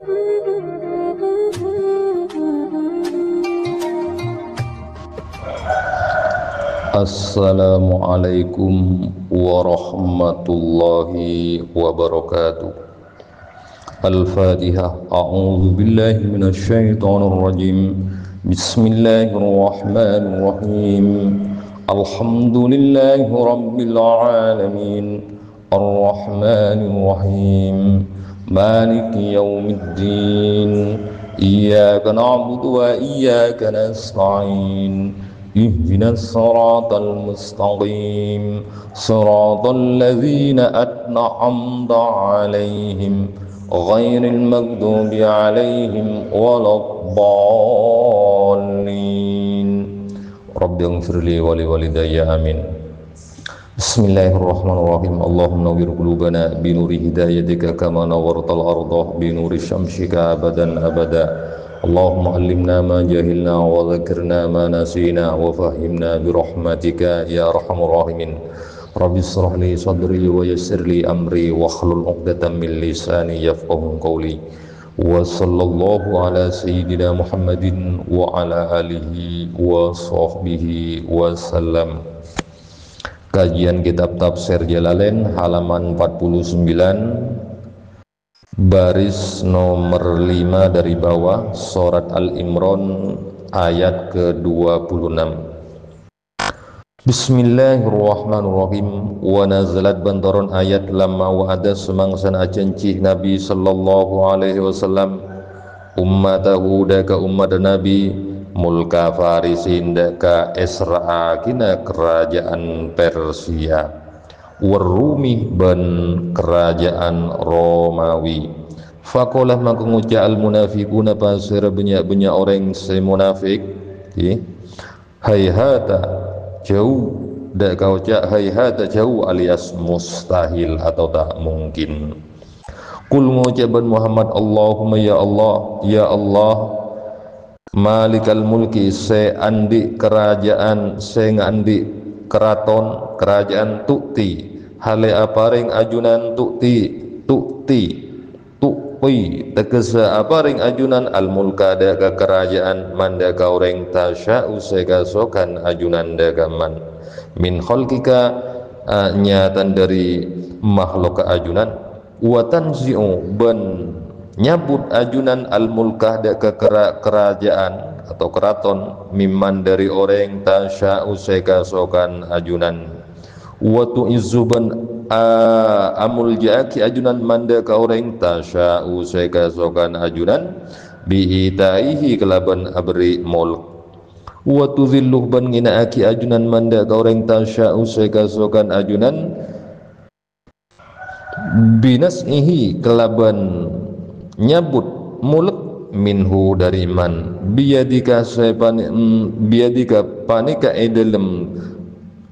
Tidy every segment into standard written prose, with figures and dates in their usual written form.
Assalamualaikum warahmatullahi wabarakatuh. Al-Fatihah. A'udzu billahi minasyaitonir rajim. Bismillahirrahmanirrahim. Alhamdulillahi rabbil alamin. Ar-Rahmanir Rahim. Maliki yaumiddin. Iyyaka na'budu wa iyyaka nasta'in. Ihdinas siratal mustaqim, siratal ladzina an'amta 'alaihim ghairil maghdubi 'alaihim waladdallin. Rabbighfirli wa liwalidayya amin. Bismillahirrahmanirrahim. Allahumma nawwir qulubana bi nuri hidayatika kama nawwartal arda bi nuri syamsika abadan abada. Allahumma allimna ma jahilna wa dzakirna ma nasina wa fahimna bi rahmatika ya arhamar rahimin. Rabbi shrah li sadri wa yassir li amri wa hlul 'uqdatam min lisani yafqahu qawli. Wa sallallahu ala sayyidina Muhammadin wa ala alihi wa sahbihi wa sallam. Kajian kitab tafsir Jalalain halaman 49, baris nomor 5 dari bawah, surat Al-Imran ayat ke-26. Bismillahirrahmanirrahim. Wa nazalat bantaron ayat lamma wa ada semangsan acencih Nabi sallallahu alaihi wasallam ummatahu daka umat Nabi mulka Farisin daka Isra kina kerajaan Persia warumi ban kerajaan Romawi. Fakolah maka ngucap al munafiquna pasir banyak orang se munafik hayhata jauh, dak kau cak hayhata jauh alias mustahil atau tak mungkin. Kul ngucapan Muhammad Allahumma ya Allah malikal mulki se andi kerajaan se ngandi keraton kerajaan tukti hale aparing ajunan tukti tegesa aparing ajunan al mulka daga kerajaan mandaka orang tasya'u sega sokan ajunan daga man min khalqika nyatan dari makhluk ajunan watan zi'u ben nyabut ajunan al mulkah daga kerajaan atau keraton mimman dari orang tasya'u seka sokan ajunan watu izuban amul ja'aki ajunan manda ka orang tasya'u seka sokan ajunan biitaihi kelaban abri mulk watu zilluh ban nginaaki ajunan manda ka orang tasya'u seka sokan ajunan binas'ihi kelaban nyabut mulk minhu dari man biadika panika dalam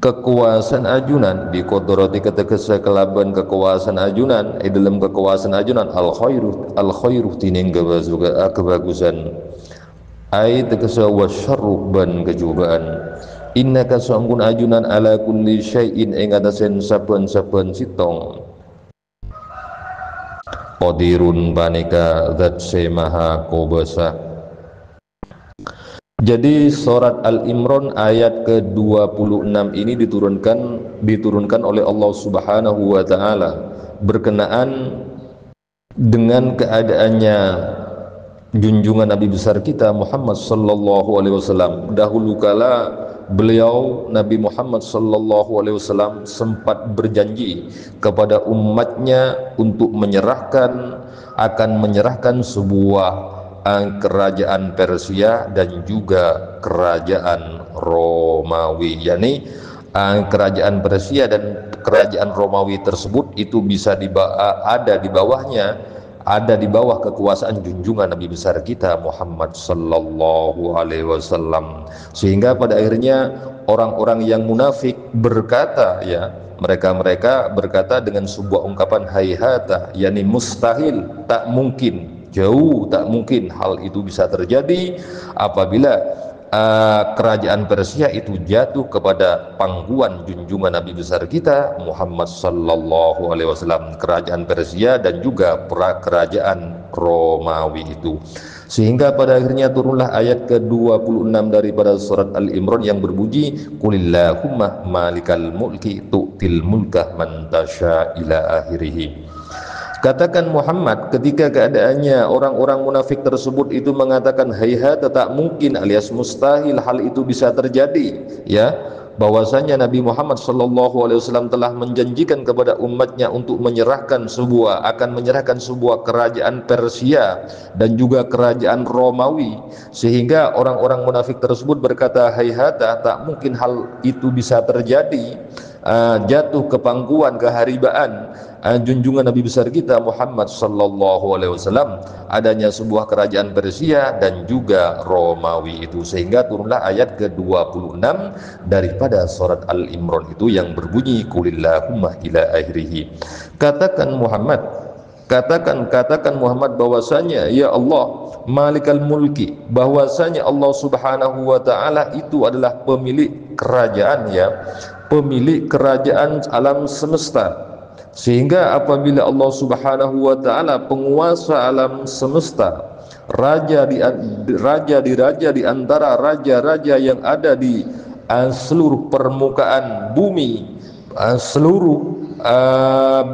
kekuasaan ajunan bi qadrati ketegese kelaban kekuasaan ajunan dalam kekuasaan ajunan al khairu tining kebagusan ai tegese wasyarru ban kejubaan innaka sanggun ajunan ala kulli syai'in ing atasen saben-saben sitong qadirun banika zat semaha kubasa. Jadi surat Al-Imran ayat ke-26 ini diturunkan oleh Allah Subhanahu wa taala berkenaan dengan keadaannya junjungan Nabi besar kita Muhammad sallallahu alaihi wasallam. Dahulu kala beliau Nabi Muhammad sallallahu alaihi wasallam sempat berjanji kepada umatnya untuk akan menyerahkan sebuah kerajaan Persia dan juga kerajaan Romawi, yakni kerajaan Persia dan kerajaan Romawi tersebut itu bisa ada di bawah kekuasaan junjungan Nabi besar kita Muhammad sallallahu alaihi wasallam. Sehingga pada akhirnya orang-orang yang munafik berkata, mereka berkata dengan sebuah ungkapan hayhata, yakni mustahil, tak mungkin, jauh tak mungkin hal itu bisa terjadi apabila kerajaan Persia itu jatuh kepada pangkuan junjungan Nabi besar kita Muhammad sallallahu alaihi wasallam, kerajaan Persia dan juga kerajaan Romawi itu. Sehingga pada akhirnya turunlah ayat ke-26 daripada surat Al-Imran yang berbunyi qulillahumma malikal mulki tu'til mulka man tasya ila akhirih. Katakan Muhammad, ketika keadaannya orang-orang munafik tersebut itu mengatakan hayhat, tak mungkin alias mustahil hal itu bisa terjadi, ya, bahwasanya Nabi Muhammad sallallahu alaihi wasallam telah menjanjikan kepada umatnya untuk menyerahkan sebuah kerajaan Persia dan juga kerajaan Romawi, sehingga orang-orang munafik tersebut berkata hayhata, tak mungkin hal itu bisa terjadi, jatuh ke pangkuan keharibaan junjungan Nabi besar kita Muhammad sallallahu alaihi wasallam adanya sebuah kerajaan Persia dan juga Romawi itu. Sehingga turunlah ayat ke-26 daripada surat Al-Imran itu yang berbunyi qulillahumma ila akhirih. Katakan Muhammad bahwasanya ya Allah malikal mulki, bahwasanya Allah subhanahu wa ta'ala itu adalah pemilik kerajaan, ya, pemilik kerajaan alam semesta. Sehingga apabila Allah subhanahu wa ta'ala penguasa alam semesta, raja di antara raja-raja yang ada di seluruh permukaan bumi, seluruh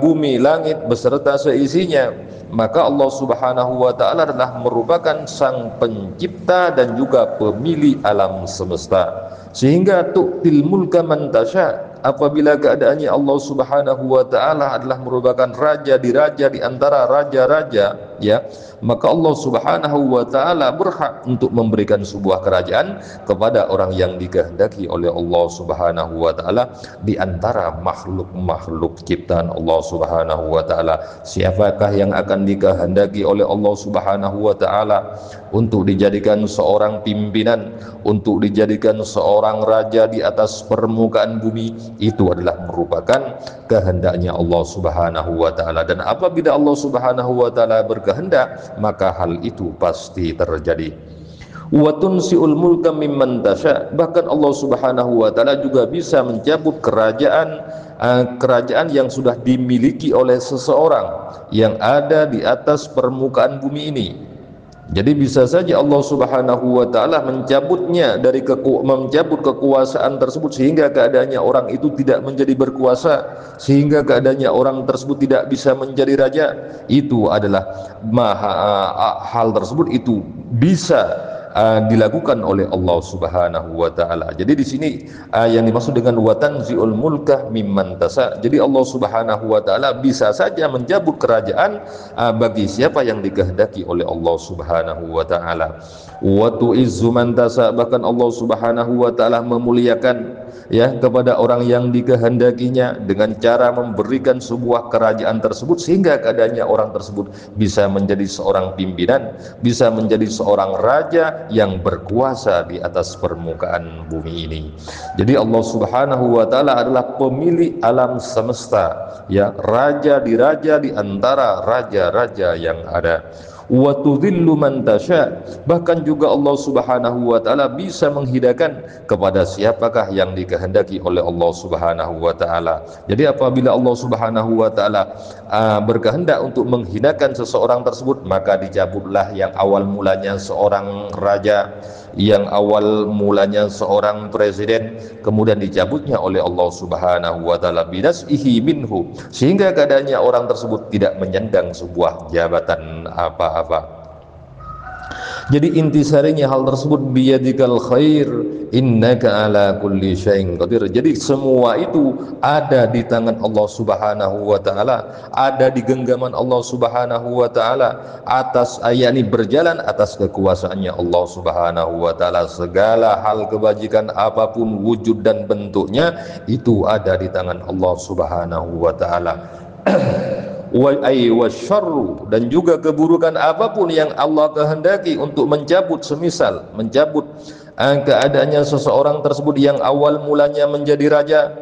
bumi langit beserta seisinya, maka Allah subhanahu wa ta'ala adalah merupakan sang pencipta dan juga pemilik alam semesta. Sehingga tu'til mulka man tasya, apabila keadaannya Allah subhanahu wa ta'ala adalah merupakan raja di antara raja-raja, ya, maka Allah subhanahu wa ta'ala berhak untuk memberikan sebuah kerajaan kepada orang yang dikehendaki oleh Allah subhanahu wa ta'ala di antara makhluk-makhluk ciptaan Allah subhanahu wa ta'ala. Siapakah yang akan dikehendaki oleh Allah subhanahu wa ta'ala untuk dijadikan seorang pimpinan, untuk dijadikan seorang raja di atas permukaan bumi, itu adalah merupakan kehendaknya Allah subhanahu wa ta'ala. Dan apabila Allah subhanahu wa ta'ala berkehendak, maka hal itu pasti terjadi. Wa tunsiul mulka mimman tasya, bahkan Allah subhanahu wa ta'ala juga bisa mencabut kerajaan yang sudah dimiliki oleh seseorang yang ada di atas permukaan bumi ini. Jadi bisa saja Allah subhanahu wa ta'ala mencabut kekuasaan tersebut sehingga keadaannya orang itu tidak menjadi berkuasa, sehingga keadaannya orang tersebut tidak bisa menjadi raja. Itu adalah hal tersebut itu bisa dilakukan oleh Allah subhanahu wa ta'ala. Jadi di sini yang dimaksud dengan watanzi'ul mulka mimman tasa, jadi Allah subhanahu wa ta'ala bisa saja mencabut kerajaan bagi siapa yang dikehendaki oleh Allah subhanahu wa ta'ala. Wa tu'izzu man tasa, bahkan Allah subhanahu wa ta'ala memuliakan, ya, kepada orang yang dikehendakinya dengan cara memberikan sebuah kerajaan tersebut sehingga keadaannya orang tersebut bisa menjadi seorang pimpinan, bisa menjadi seorang raja yang berkuasa di atas permukaan bumi ini. Jadi Allah subhanahu wa ta'ala adalah pemilik alam semesta, ya, raja di antara raja-raja yang ada. Wa tudhillu man tasya, bahkan juga Allah subhanahu wa ta'ala bisa menghidayahkan kepada siapakah yang dikehendaki oleh Allah subhanahu wa ta'ala. Jadi apabila Allah subhanahu wa ta'ala berkehendak untuk menghinakan seseorang tersebut, maka dicabutlah yang awal mulanya seorang raja, yang awal mulanya seorang presiden, kemudian dicabutnya oleh Allah subhanahu wa ta'ala binas'ihi minhu, sehingga keadaannya orang tersebut tidak menyandang sebuah jabatan apa-apa. Jadi intisarinya hal tersebut biyadikal khair innaka ala kulli syai'in qadir. Jadi semua itu ada di tangan Allah subhanahu wa ta'ala, ada di genggaman Allah subhanahu wa ta'ala, atas yakni berjalan atas kekuasaannya Allah subhanahu wa ta'ala. Segala hal kebajikan apapun wujud dan bentuknya itu ada di tangan Allah subhanahu wa ta'ala. Wasyarru, dan juga keburukan apapun yang Allah kehendaki untuk mencabut, semisal mencabut keadaannya seseorang tersebut yang awal mulanya menjadi raja,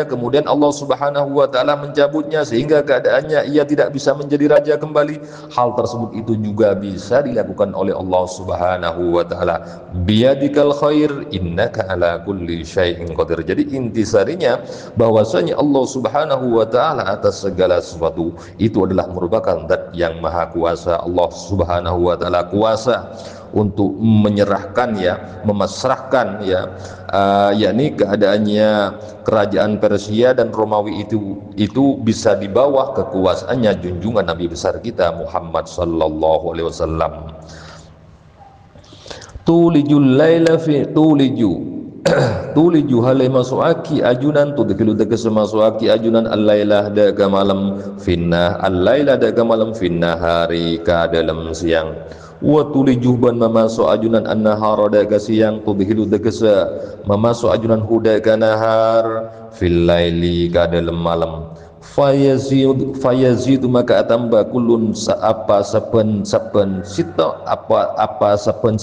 kemudian Allah Subhanahu wa taala mencabutnya sehingga keadaannya ia tidak bisa menjadi raja kembali. Hal tersebut itu juga bisa dilakukan oleh Allah Subhanahu wa taala. Biyadikal khair innaka ala kulli syai'in qadir. Jadi intisarinya bahwasanya Allah Subhanahu wa taala atas segala sesuatu itu adalah merupakan zat yang maha kuasa. Allah Subhanahu wa taala kuasa untuk menyerahkan ya, memasrahkan ya, yakni keadaannya kerajaan Persia dan Romawi itu bisa di bawah kekuasaannya junjungan Nabi besar kita Muhammad sallallahu alaihi wasallam. Tulijul laila fi tuliju halai masuaki ajunan tudkilu tegese masuaki ajunan al-lailah daga malam finnah al-lailah daga malam finnahari ka dalam siang wa tulijuh ban mamasu ajunan an-nahara daga siang tudhilu degesa mamasu ajunan hudaga nahar fil laili ka dalam malam fayazid maka atamba kulun apa saben sita apa saben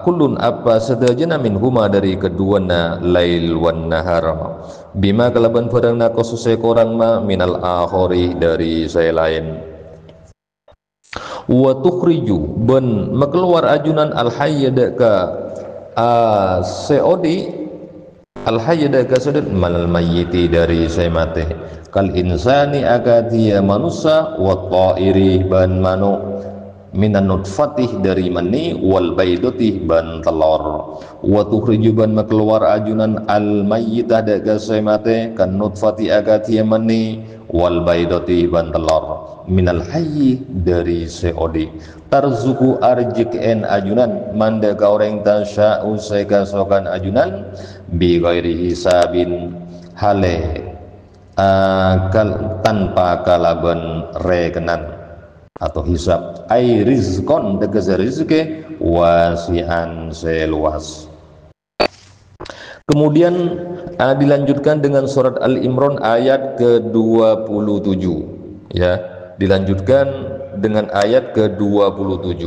kulun apa sedajana min huma dari keduana lail wan nahar bima kalaban barang nakosusai korang ma minal akhori dari saya lain wa tukhriju ben mekeluar ajunan al hayyada ka seodi al hayyada ka sedet malal mayyiti dari saya mati kal insani agadia manusia wa ta'iri ban manu minan nutfatih dari mani wal baidotih ban telur wa tukhriju ban mekeluar ajunan al mayyitah daga saya mati kan nutfatih agadia mani wal baidotih ban telur minal hayyi dari seodi tarzuku arjik en ajunan manda ka orang tasya'u sekasokan ajunan bi ghairi hisabin hale tanpa kalaban rekenan atau hisab ai rizqon tegese rezeki wasi'an seluas. Kemudian dilanjutkan dengan surat Al-Imran ayat ke-27 ya, dilanjutkan dengan ayat ke-27.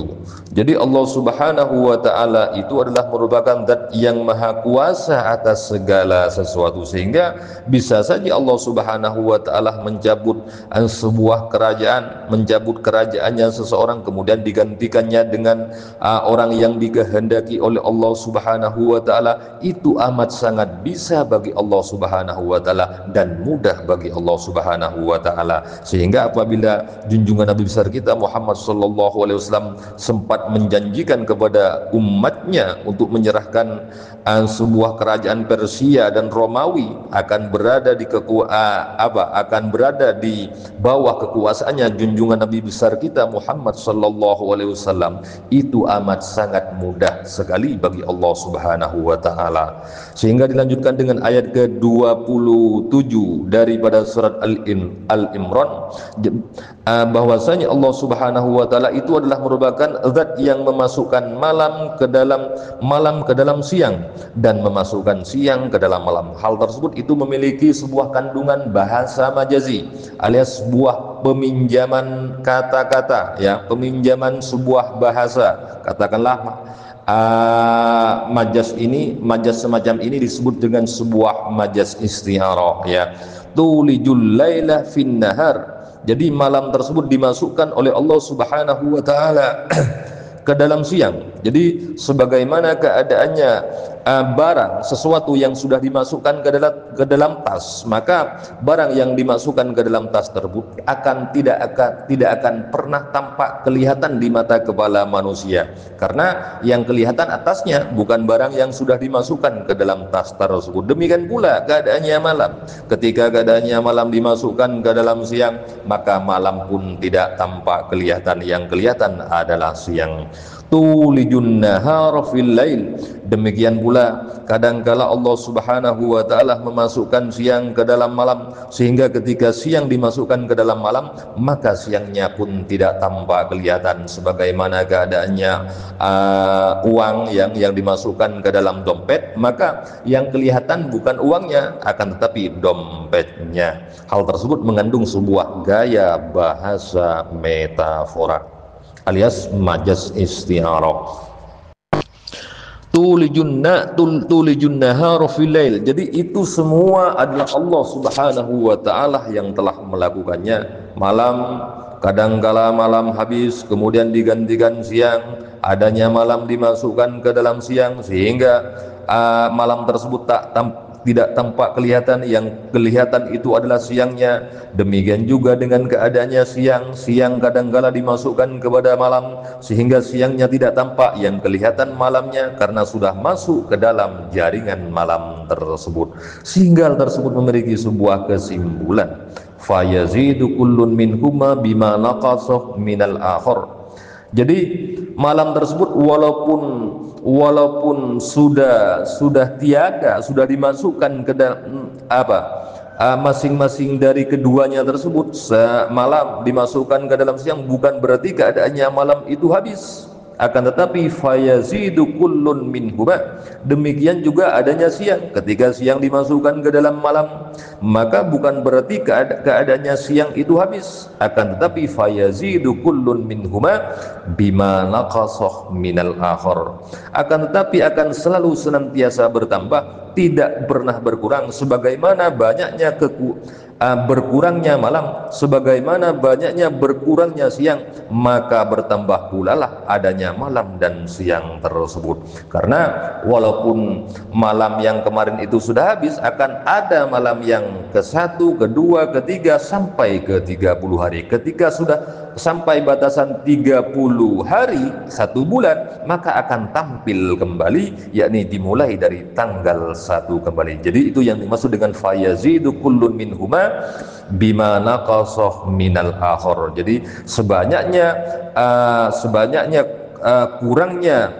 Jadi Allah Subhanahu wa taala itu adalah merupakan zat yang maha kuasa atas segala sesuatu, sehingga bisa saja Allah Subhanahu wa taala mencabut sebuah kerajaan, mencabut kerajaannya seseorang kemudian digantikannya dengan orang yang dikehendaki oleh Allah Subhanahu wa taala. Itu amat sangat bisa bagi Allah Subhanahu wa taala dan mudah bagi Allah Subhanahu wa taala, sehingga apabila junjungan Nabi besar kita Muhammad sallallahu alaihi wasallam sempat menjanjikan kepada umatnya untuk menyerahkan sebuah kerajaan Persia dan Romawi akan berada di bawah kekuasaannya junjungan Nabi besar kita Muhammad sallallahu alaihi wasallam, itu amat sangat mudah sekali bagi Allah Subhanahu wa taala. Sehingga dilanjutkan dengan ayat ke-27 daripada surat Al-Imran bahwasanya Allah Subhanahu wa taala itu adalah merupakan zat yang memasukkan malam ke dalam siang dan memasukkan siang ke dalam malam. Hal tersebut itu memiliki sebuah kandungan bahasa majazi alias sebuah peminjaman kata-kata ya, peminjaman sebuah bahasa. Katakanlah majas semacam ini disebut dengan sebuah majas isti'arah ya. Tulijul laila fin nahar. Jadi malam tersebut dimasukkan oleh Allah Subhanahu wa taala ke dalam siang. Jadi sebagaimana keadaannya barang sesuatu yang sudah dimasukkan ke dalam tas, maka barang yang dimasukkan ke dalam tas tersebut tidak akan pernah tampak kelihatan di mata kepala manusia, karena yang kelihatan atasnya bukan barang yang sudah dimasukkan ke dalam tas tersebut. Demikian pula keadaannya malam, ketika keadaannya malam dimasukkan ke dalam siang, maka malam pun tidak tampak kelihatan, yang kelihatan adalah siang. Tulijun nahara fil lail. Demikian pula kadangkala Allah Subhanahu wa taala memasukkan siang ke dalam malam, sehingga ketika siang dimasukkan ke dalam malam maka siangnya pun tidak tampak kelihatan, sebagaimana keadaannya uang yang dimasukkan ke dalam dompet, maka yang kelihatan bukan uangnya akan tetapi dompetnya. Hal tersebut mengandung sebuah gaya bahasa metafora. alias majas isti'arah. Tulijun nahara fil lail. Jadi itu semua adalah Allah Subhanahu wa taala yang telah melakukannya. Malam, kadangkala malam habis kemudian digantikan siang, adanya malam dimasukkan ke dalam siang sehingga malam tersebut tidak tampak kelihatan, yang kelihatan itu adalah siangnya. Demikian juga dengan keadaannya siang kadangkala dimasukkan kepada malam sehingga siangnya tidak tampak, yang kelihatan malamnya karena sudah masuk ke dalam jaringan malam tersebut. Sehingga hal tersebut memiliki sebuah kesimpulan, fayazidu kullun minhuma bima naqasah minal akhar. Jadi malam tersebut walaupun sudah tiada, sudah dimasukkan ke dalam masing-masing dari keduanya tersebut, malam dimasukkan ke dalam siang, bukan berarti keadaannya malam itu habis, akan tetapi fayazidu kullun minhuma, demikian juga adanya siang. Ketika siang dimasukkan ke dalam malam, maka bukan berarti keadaannya siang itu habis, akan tetapi fayazidu kullun minhuma bima naqasah minal akhar, akan tetapi akan selalu senantiasa bertambah, tidak pernah berkurang, sebagaimana banyaknya berkurangnya malam, sebagaimana banyaknya berkurangnya siang, maka bertambah pula lah adanya malam dan siang tersebut. Karena walaupun malam yang kemarin itu sudah habis, akan ada malam yang ke-1, ke-2, ke-3 sampai ke-30 hari. Ketika sudah sampai batasan 30 hari, 1 bulan, maka akan tampil kembali, yakni dimulai dari tanggal 1 kembali. Jadi itu yang dimaksud dengan fayazidu kullun minhuma bima naqasah minal akhar. Jadi sebanyaknya kurangnya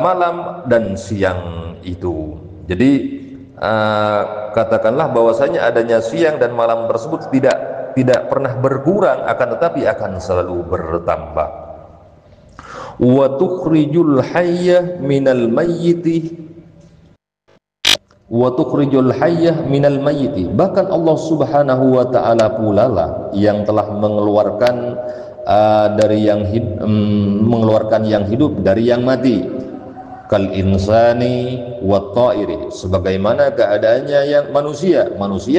malam dan siang itu. Jadi katakanlah bahwasanya adanya siang dan malam tersebut tidak pernah berkurang, akan tetapi akan selalu bertambah. Wa tukhrijul hayya minal mayyiti wa tukhrijul hayyah minal mayyiti. Bahkan Allah Subhanahu wa taala pula lah yang telah mengeluarkan mengeluarkan yang hidup dari yang mati. Kal insani wat ta'iri, sebagaimana keadaannya yang manusia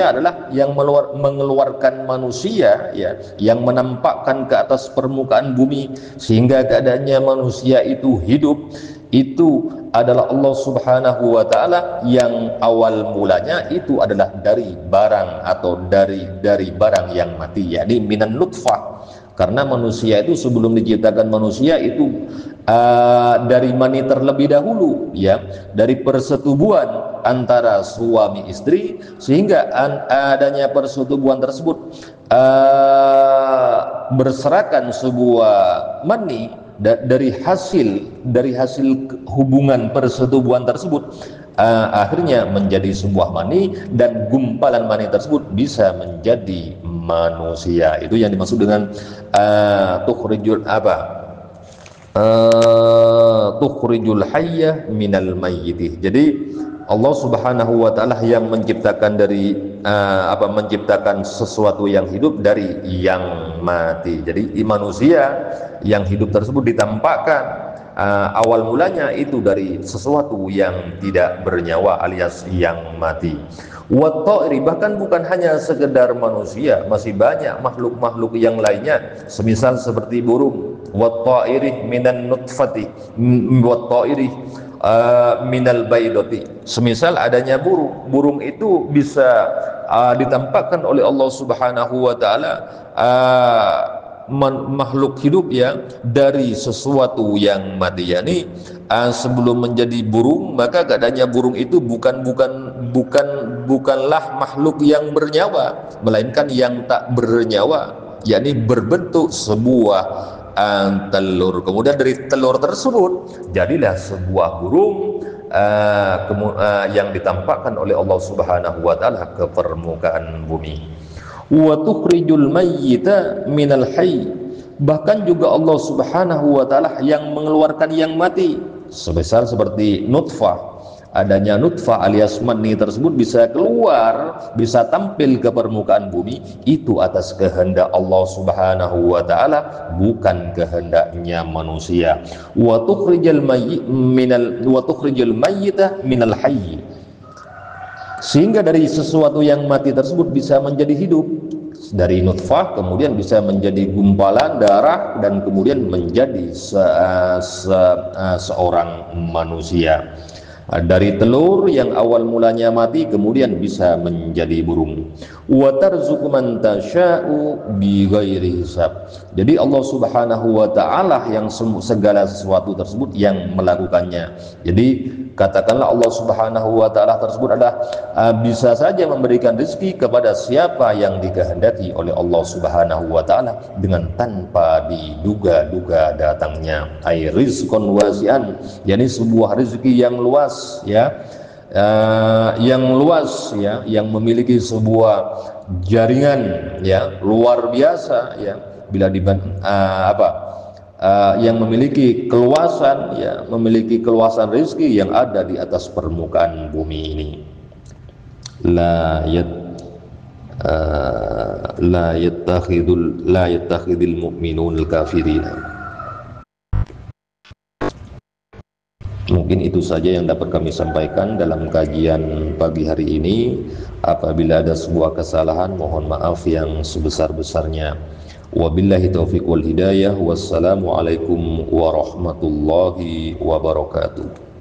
adalah yang mengeluarkan manusia, ya, yang menampakkan ke atas permukaan bumi sehingga keadaannya manusia itu hidup. Itu adalah Allah Subhanahu wa taala yang awal mulanya itu adalah dari barang atau dari barang yang mati, yakni minan nutfah. Karena manusia itu sebelum diciptakan manusia itu dari mani terlebih dahulu, ya, dari persetubuhan antara suami istri, sehingga adanya persetubuhan tersebut berserakan sebuah mani dari hasil hubungan persetubuhan tersebut, akhirnya menjadi sebuah mani, dan gumpalan mani tersebut bisa menjadi manusia. Itu yang dimaksud dengan tukhrijul hayya minal mayyiti. Jadi Allah Subhanahu wa taala yang menciptakan menciptakan sesuatu yang hidup dari yang mati. Jadi manusia yang hidup tersebut ditampakkan awal mulanya itu dari sesuatu yang tidak bernyawa alias yang mati. Wa ta'iri, bahkan bukan hanya sekedar manusia, masih banyak makhluk-makhluk yang lainnya, semisal seperti burung. Wa ta'iri minan nutfati wa ta'iri minal baydati, semisal adanya burung itu bisa ditampakkan oleh Allah Subhanahu wa taala makhluk hidup ya dari sesuatu yang mati, yakni sebelum menjadi burung, maka keadaannya burung itu bukanlah makhluk yang bernyawa, melainkan yang tak bernyawa, yakni berbentuk sebuah telur. Kemudian dari telur tersebut jadilah sebuah burung yang ditampakkan oleh Allah Subhanahu wa taala ke permukaan bumi. Wa tukhrijul mayyita minal hayy, bahkan juga Allah Subhanahu wa taala yang mengeluarkan yang mati, sebesar seperti nutfah adanya nutfah alias mani tersebut bisa keluar, bisa tampil ke permukaan bumi, itu atas kehendak Allah Subhanahu wa taala, bukan kehendaknya manusia. Wa tukhrijal mayyita minal hayy, sehingga dari sesuatu yang mati tersebut bisa menjadi hidup. Dari nutfah kemudian bisa menjadi gumpalan darah dan kemudian menjadi seorang manusia. Dari telur yang awal mulanya mati kemudian bisa menjadi burung. Wa tarzuqu man tasya'u bighairi hisab. Jadi Allah Subhanahu wa taala yang segala sesuatu tersebut yang melakukannya. Jadi katakanlah Allah Subhanahu wa taala tersebut adalah bisa saja memberikan rezeki kepada siapa yang dikehendaki oleh Allah Subhanahu wa taala dengan tanpa diduga-duga datangnya. Ai rizqan wasi'an, yakni sebuah rezeki yang luas, ya, yang luas, ya, yang memiliki sebuah jaringan, ya, luar biasa, ya, bila yang memiliki keluasan, ya, memiliki keluasan rezeki yang ada di atas permukaan bumi ini. La yattakhidul mu'minul kafirina. Mungkin itu saja yang dapat kami sampaikan dalam kajian pagi hari ini. Apabila ada sebuah kesalahan, mohon maaf yang sebesar-besarnya. Wabillahi taufiq wal hidayah. Wassalamualaikum warahmatullahi wabarakatuh.